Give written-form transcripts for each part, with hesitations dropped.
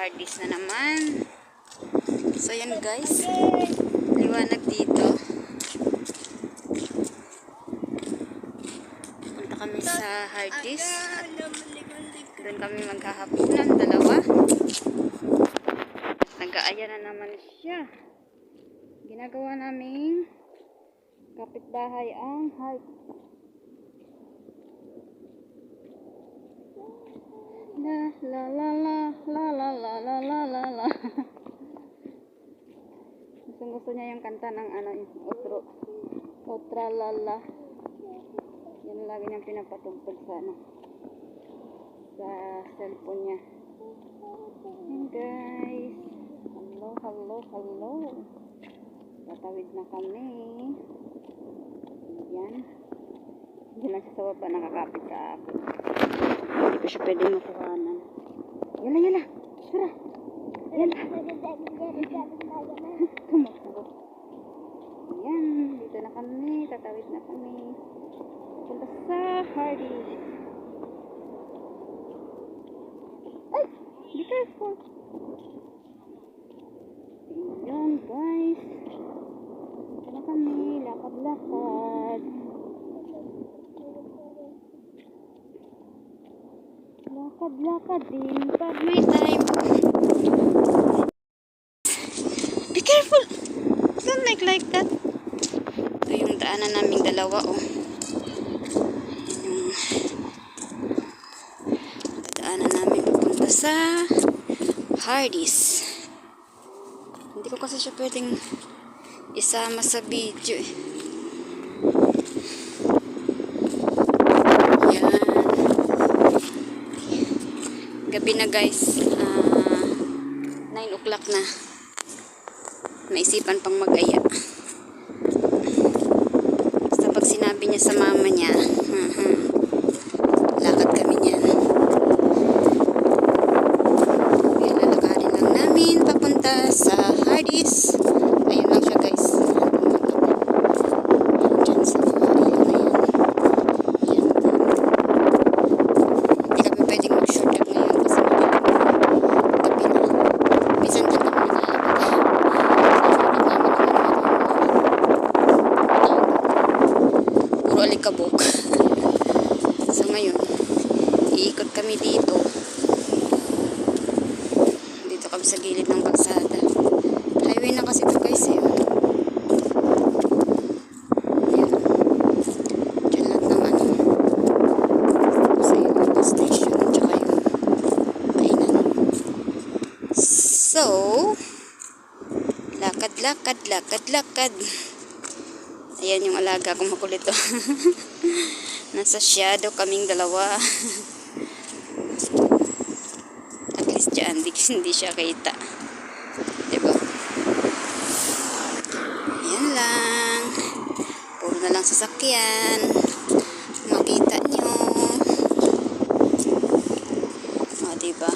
hardis na naman. So yan guys, liwanag dito. Punta kami sa hardis at doon kami maghahapunan, dalawa. Nag-aaya na naman siya. Ginagawa naming kapitbahay ang hardis. La la la la la la la la la la. Gusto niya yung kanta ng outro. Otra lala. Yan lagi niyang pinapatugtog sa sa cellphone niya. And guys, hello. Tatawid na kami. Yan. Hindi lang siya sa baba nakakapit sa akin. Hindi ko siya pwede makuhanan. Yala. Tara. Yala. Tumakbo. Yan. Dito na kami. Tatawid na kami. Punta sa Hardy. Ay! Be careful. Yan guys. Dito na kami. Lakad-lakad. Lakad din pag may time. Be careful! Don't like that. Ito yung daanan naming dalawa, oh. Yung daanan namin papunta sa Hardee's. Hindi ko kasi siya pwedeng isama sa video, eh. Gabi na guys, 9 o'clock na. Naisipan pang mag-aya. Basta pag sinabi niya sa mama niya, lakad kami niyan. Kaya lalakarin lang namin papunta sa Hardee's. Ayun lang siya guys. Diyan sa ayun na yan. Hindi kami pwedeng mag-shortcut ngayon. Alikabok. So ngayon, iikot kami dito. Dito kami sa gilid ng kalsada. Highway na kasi ito guys, eh. Ayan. Diyan lahat ng sa yung bus station tsaka yung kainan. So lakad. Ayan yung alaga kong makulito. Nasa shadow kaming dalawa. At least dyan, hindi siya kita. Diba? Ayan lang. Puro na lang sasakyan. Makita nyo. O, diba?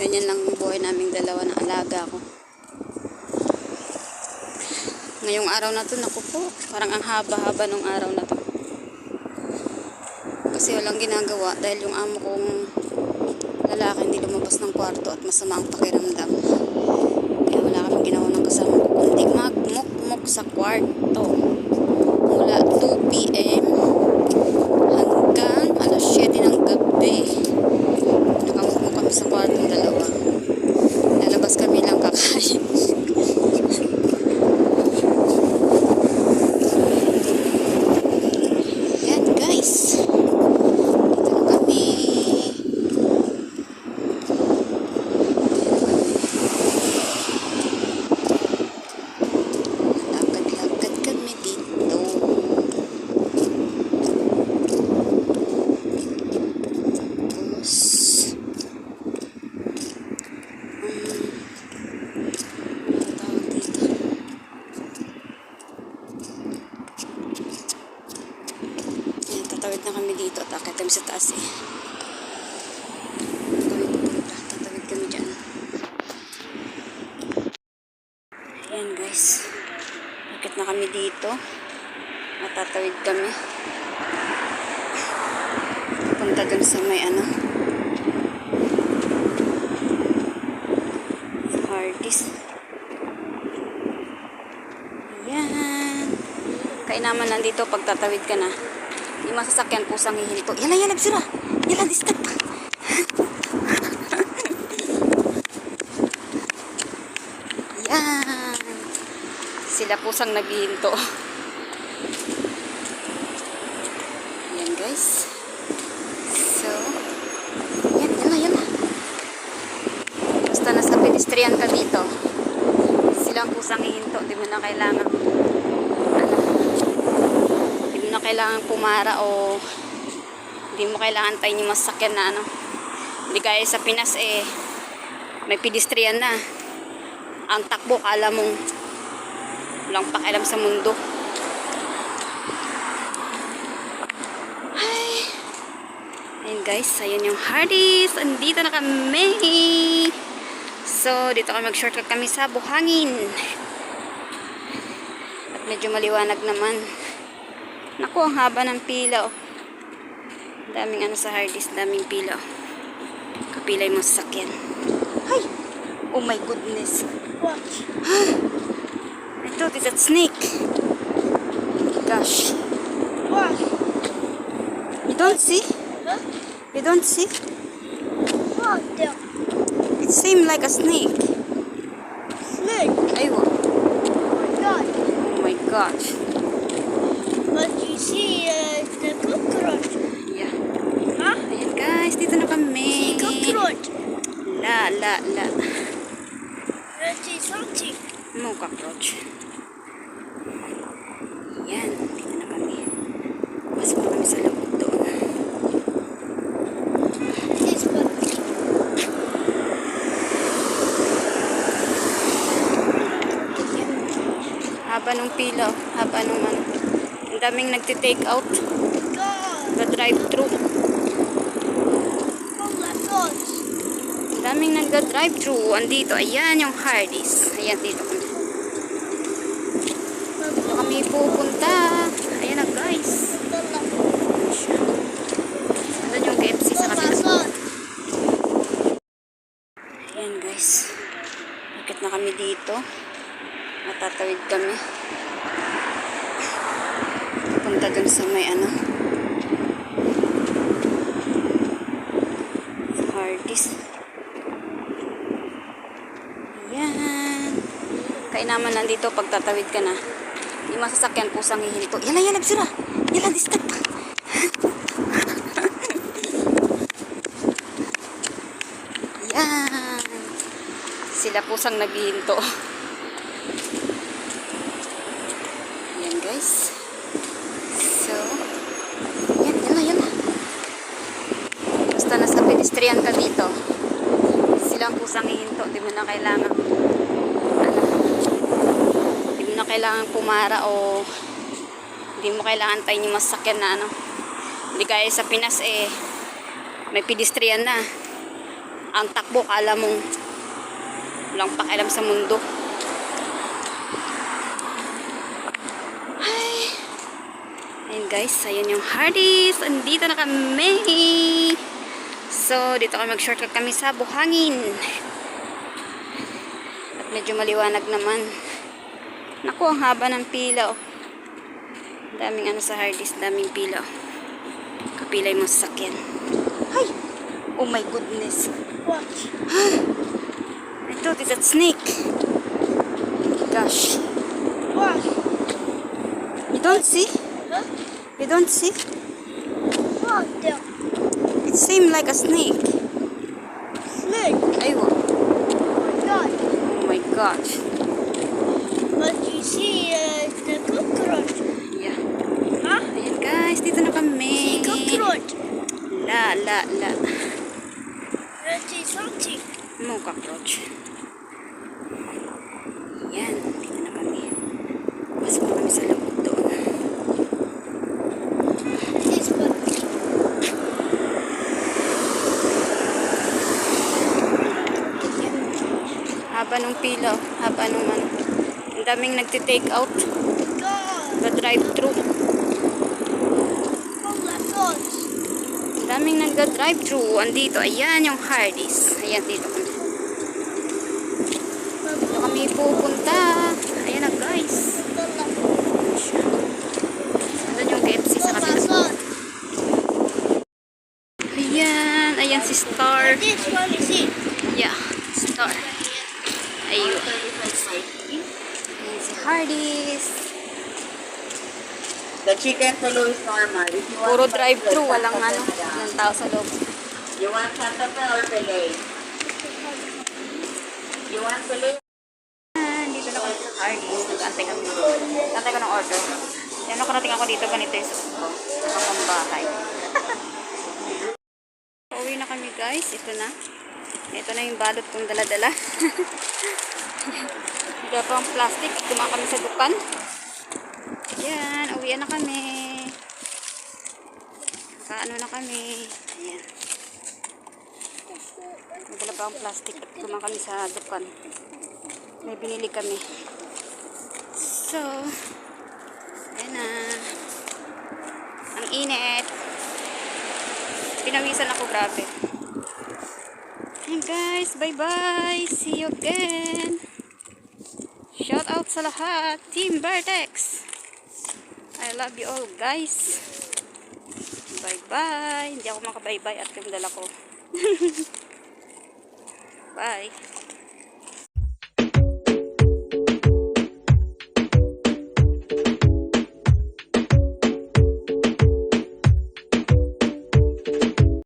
Ganyan lang buhay naming dalawa ng alaga ko. Ngayong araw na to, naku po, parang ang haba-haba nung araw na to. Kasi walang ginagawa dahil yung amo kong lalaki hindi lumabas ng kwarto at masama ang pakiramdam. Kaya wala kaming ginawa ng kasama ko, kundi magmukmuk sa kwarto. Mula 2 PM hanggang alas 7 ng gabi. Nakamukmuk kami sa kwarto ng dalawa. Lalabas kami lang kakain. Tatawid na kami dito at akit kami sa taas, eh. Tatawid kami dyan. Ayan guys, akit na kami dito at tatawid kami punta dun sa may naman lang dito pag tatawid ka na. Yung masasakyan pusang hihinto. Yala, yala, bisura. Yala, distak pa. Yan. Sila pusang naghihinto. Yan guys. So, yan, yala, yala. Basta nasa pedestrian ka dito. Silang pusang hihinto. Di mo na kailangan kailangan pumara o hindi mo kailangan tayo yung masakyan na hindi gaya sa Pinas may pedestrian na ang takbo kala mong walang pakialam sa mundo. Ay, ayun guys, ayun yung Hardee's, andito na kami. So dito kami mag-shortcut kami sa buhangin at medyo maliwanag naman. Naku, ang haba ng pila, oh. Daming sa Hardee's, daming pila, oh. Kapilay mo sa sakyan. Ay! Oh my goodness. What? I thought it's a snake. Gosh. What? You don't see? Huh? You don't see? What the It seemed like a snake. snake? Aywa. Oh my god. Oh my gosh. But you see the cockroach. Yeah. Huh? Ayan guys, dito na kami. See cockroach. La. That is something. No cockroach. Yan, dito na kami. Pasok na kami sa loob doon. This one. Haba nung pila, oh. Haba nung ang daming nagti-take out. God. The drive-thru. Oh my god. Ang daming nagda-drive-thru. Andito, ayan yung Hardee's. Ayan, dito kami. Dito kami pupunta. Ayan na guys. Andun yung KFC sa kabila. Ayan guys. Ikot na kami dito. Matatawid kami. Punta dun sa may Hardee's. Yan. Kaya naman nandito pag tatawid ka na. Yung masasakyan pusang hihinto. Yala, bisura. Yala, distak pa. Yan. Sila pusang naghihinto. Yan guys. So, yan. Basta nasa pedestrian ka dito. Silang pusang hihinto. Di mo na kailangan pumara o hindi mo kailangan tayo yung masakyan na hindi gaya sa Pinas may pedestrian na ang takbo kala mong walang pakialam sa mundo. Ayun guys, ayun yung Hardee's. Andito na kami. So, dito kami mag-shortcut kami sa buhangin. At medyo maliwanag naman. Naku, ang haba ng pila, oh. Daming sa Hardee's, daming pila, oh. Kapilay mo sa sakyan. Ay! Oh my goodness. What? I thought it's a snake. Gosh. What? You don't see? Huh? You don't see? What the It seemed like a snake. snake? Aywa. Oh my god. Oh my gosh. But you see the cockroach. Yeah. Huh? Ayan guys, dito na kami. See cockroach. La. That is something. No cockroach. Yan, dito na kami. Pasok na kami sa loob doon. This one. Haba nung pila, oh. Haba nung ang daming nagti-take out. God. The drive-thru. Oh my god. Ang daming nagda-drive-thru. Andito, ayan yung Hardee's. Ayan, dito kami. Dito kami pupunta. Ayan na guys. Ayan si Star. This one is it. Yeah, Star. Ayun. Ayan si Hardee's. The chicken tulo is normal. If you want Puro Santa drive-thru, Fe, walang Santa Fe, ano, madam. walang tao sa loob. You want Santa Fe or filet? You want filet? Dito na kami sa Hardee's. Nag-antay kami. Nag-antay ko ng order. Yan, nakarating ako dito. Ganito yung suot ko. Pang bahay. Pauwi na kami guys. Ito na. Ito na yung balot kong dala-dala. Higa pa ang plastic. Tuma kami sa dukan. Yan. Uwian na kami. Kaano na kami. Ayan. Nagdala pa ang plastic at tuma kami sa dukan. May binili kami. So, ayan na. Ang init. Pinawisan ako, grabe. Ayan guys, bye-bye. See you again. Shout out sa lahat. Team Vertex. I love you all guys. Bye-bye. Hindi ako makabye-bye at yung dala ko. Bye.